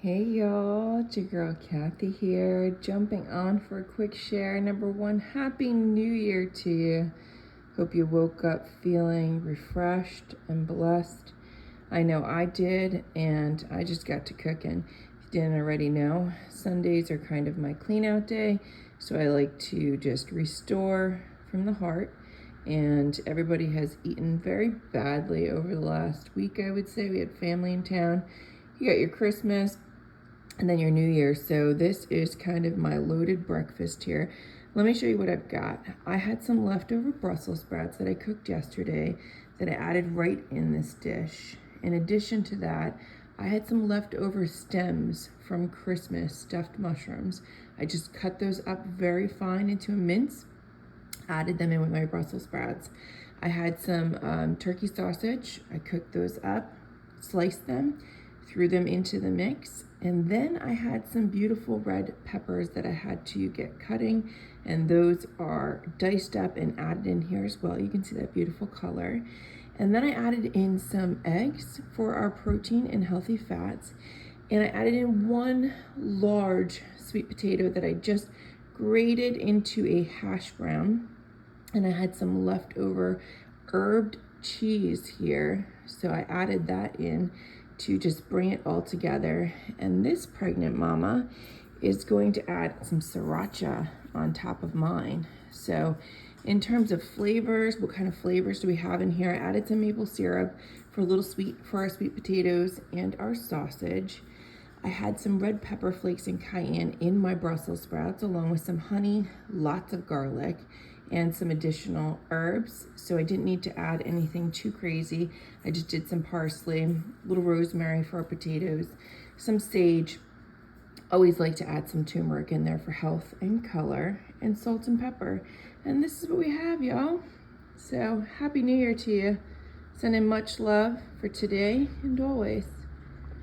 Hey y'all, it's your girl Kathy here, jumping on for a quick share. Number one, Happy New Year to you. Hope you woke up feeling refreshed and blessed. I know I did, and I just got to cooking. If you didn't already know, Sundays are kind of my clean out day, so I like to just restore from the heart. And everybody has eaten very badly over the last week, I would say. We had family in town. You got your Christmas, and then your New Year. So this is kind of my loaded breakfast here. Let me show you what I've got. I had some leftover Brussels sprouts that I cooked yesterday that I added right in this dish. In addition to that, I had some leftover stems from Christmas stuffed mushrooms. I just cut those up very fine into a mince, added them in with my Brussels sprouts. I had some turkey sausage. I cooked those up, sliced them, threw them into the mix, and then I had some beautiful red peppers that I had to get cutting, and those are diced up and added in here as well. You can see that beautiful color. And then I added in some eggs for our protein and healthy fats, and I added in one large sweet potato that I just grated into a hash brown, and I had some leftover herbed cheese here, so I added that in to just bring it all together. And this pregnant mama is going to add some sriracha on top of mine. So in terms of flavors, what kind of flavors do we have in here? I added some maple syrup for a little sweet for our sweet potatoes and our sausage. I had some red pepper flakes and cayenne in my Brussels sprouts, along with some honey, lots of garlic, and some additional herbs. So I didn't need to add anything too crazy. I just did some parsley, a little rosemary for our potatoes, some sage. Always like to add some turmeric in there for health and color, and salt and pepper. And this is what we have, y'all. So Happy New Year to you. Sending much love for today and always.